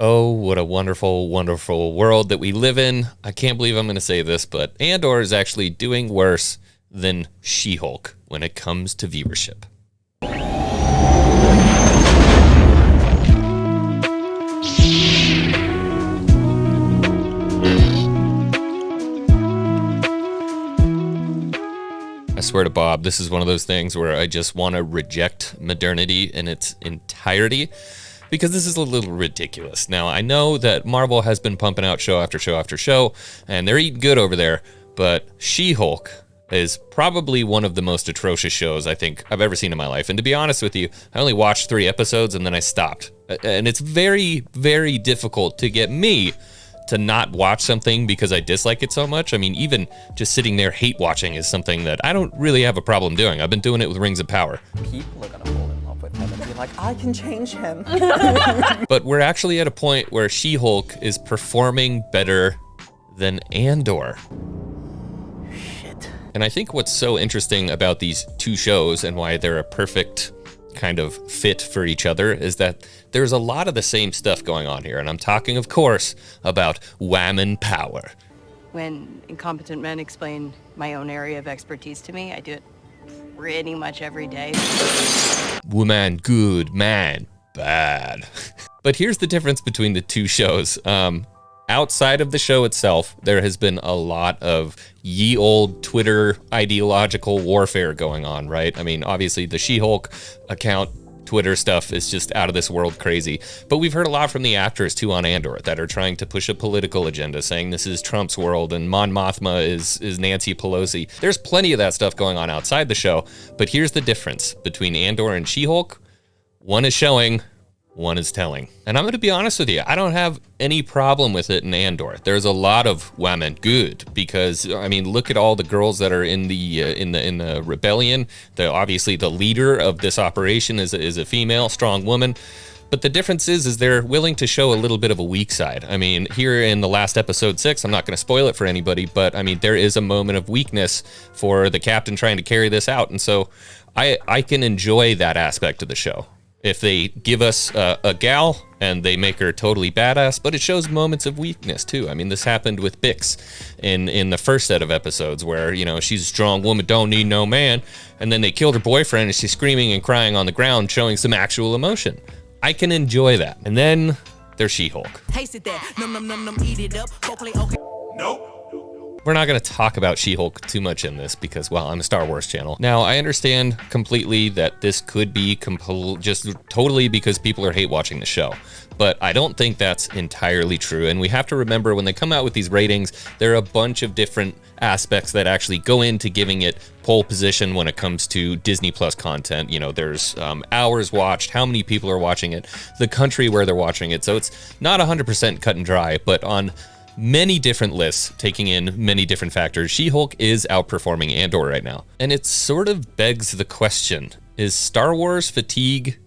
Oh, what a wonderful, wonderful world that we live in. I can't believe I'm going to say this, but Andor is actually doing worse than She-Hulk when it comes to viewership. I swear to Bob, this is one of those things where I just want to reject modernity in its entirety, because this is a little ridiculous. Now, I know that Marvel has been pumping out show after show after show, and they're eating good over there, but She-Hulk is probably one of the most atrocious shows I think I've ever seen in my life. And to be honest with you, I only watched 3 episodes and then I stopped. And it's very, very difficult to get me to not watch something because I dislike it so much. I mean, even just sitting there hate watching is something that I don't really have a problem doing. I've been doing it with Rings of Power. People are gonna fall in love with him and be like, I can change him. But we're actually at a point where She-Hulk is performing better than Andor. Shit. And I think what's so interesting about these two shows and why they're a perfect kind of fit for each other is that there's a lot of the same stuff going on here. And I'm talking, of course, about woman power. When incompetent men explain my own area of expertise to me, I do it pretty much every day. Woman good, man bad. But here's the difference between the two shows. Outside of the show itself, there has been a lot of ye old Twitter ideological warfare going on, right? I mean, obviously the She-Hulk account Twitter stuff is just out of this world crazy. But we've heard a lot from the actors too on Andor that are trying to push a political agenda, saying this is Trump's world and Mon Mothma is Nancy Pelosi. There's plenty of that stuff going on outside the show. But here's the difference between Andor and She-Hulk. One is showing, one is telling. And I'm going to be honest with you, I don't have any problem with it in Andor. There's a lot of women good because, I mean, look at all the girls that are in the rebellion. Obviously the leader of this operation is a female, strong woman. But the difference is they're willing to show a little bit of a weak side. I mean, here in the last episode 6, I'm not going to spoil it for anybody, but I mean, there is a moment of weakness for the captain trying to carry this out. And so I can enjoy that aspect of the show. If they give us a gal and they make her totally badass, but it shows moments of weakness too. I mean, this happened with Bix in the first set of episodes where, you know, she's a strong woman, don't need no man. And then they killed her boyfriend and she's screaming and crying on the ground, showing some actual emotion. I can enjoy that. And then there's She-Hulk. Taste it there. Num num num num, eat it up. Go play okay. Nope. We're not going to talk about She-Hulk too much in this because, well, I'm a Star Wars channel. Now, I understand completely that this could be just totally because people are hate watching the show. But I don't think that's entirely true. And we have to remember when they come out with these ratings, there are a bunch of different aspects that actually go into giving it pole position when it comes to Disney Plus content. You know, there's hours watched, how many people are watching it, the country where they're watching it. So it's not 100% cut and dry, but on many different lists, taking in many different factors, She-Hulk is outperforming Andor right now. And it sort of begs the question, is Star Wars fatigue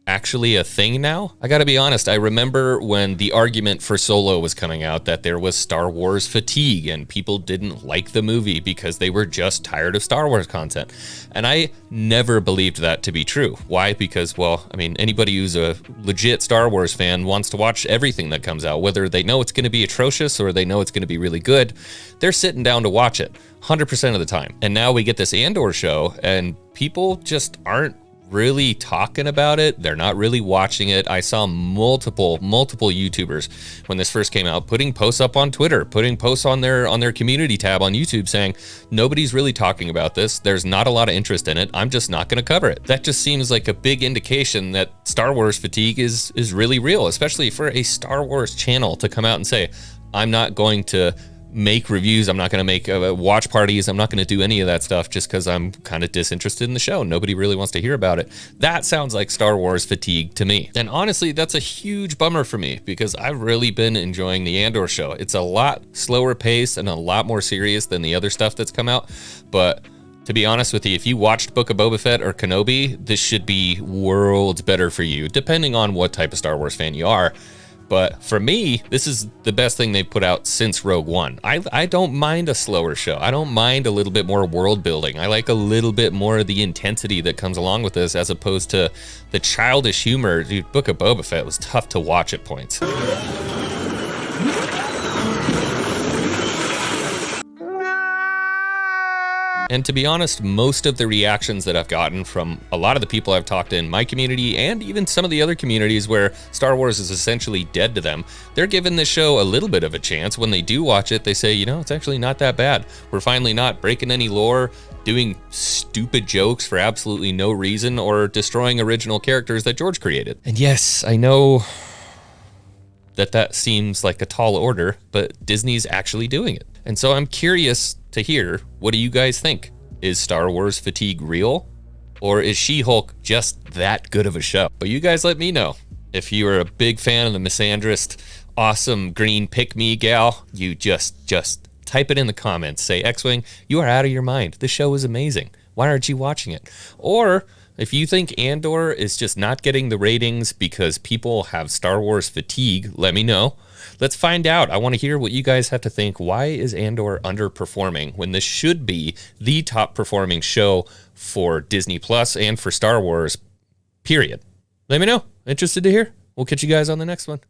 actually a thing now? I gotta be honest, I remember when the argument for Solo was coming out that there was Star Wars fatigue and people didn't like the movie because they were just tired of Star Wars content. And I never believed that to be true. Why? Because, well, I mean, anybody who's a legit Star Wars fan wants to watch everything that comes out, whether they know it's gonna be atrocious or they know it's gonna be really good, they're sitting down to watch it 100% of the time. And now we get this Andor show and people just aren't really talking about it. They're not really watching it. I saw multiple YouTubers when this first came out putting posts up on Twitter, putting posts on their community tab on YouTube saying nobody's really talking about this. There's not a lot of interest in it. I'm just not going to cover it. That just seems like a big indication that Star Wars fatigue is really real, especially for a Star Wars channel to come out and say, I'm not going to make reviews, I'm not going to make watch parties, I'm not going to do any of that stuff just because I'm kind of disinterested in the show. Nobody really wants to hear about it. That sounds like Star Wars fatigue to me. And honestly, that's a huge bummer for me because I've really been enjoying the Andor show. It's a lot slower paced and a lot more serious than the other stuff that's come out. But to be honest with you, if you watched Book of Boba Fett or Kenobi, this should be worlds better for you, depending on what type of Star Wars fan you are. But for me, this is the best thing they've put out since Rogue One. I don't mind a slower show. I don't mind a little bit more world building. I like a little bit more of the intensity that comes along with this as opposed to the childish humor. Dude, Book of Boba Fett was tough to watch at points. And to be honest, most of the reactions that I've gotten from a lot of the people I've talked to in my community and even some of the other communities where Star Wars is essentially dead to them, they're giving this show a little bit of a chance. When they do watch it, they say, you know, it's actually not that bad. We're finally not breaking any lore, doing stupid jokes for absolutely no reason, or destroying original characters that George created. And yes, I know that seems like a tall order, but Disney's actually doing it. And so I'm curious to hear, what do you guys think? Is Star Wars fatigue real? Or is She-Hulk just that good of a show? But you guys let me know. If you are a big fan of the misandrist, awesome green pick-me gal, you just type it in the comments. Say, X-Wing, you are out of your mind. The show is amazing. Why aren't you watching it? Or if you think Andor is just not getting the ratings because people have Star Wars fatigue, let me know. Let's find out. I want to hear what you guys have to think. Why is Andor underperforming when this should be the top performing show for Disney Plus and for Star Wars, period? Let me know. Interested to hear? We'll catch you guys on the next one.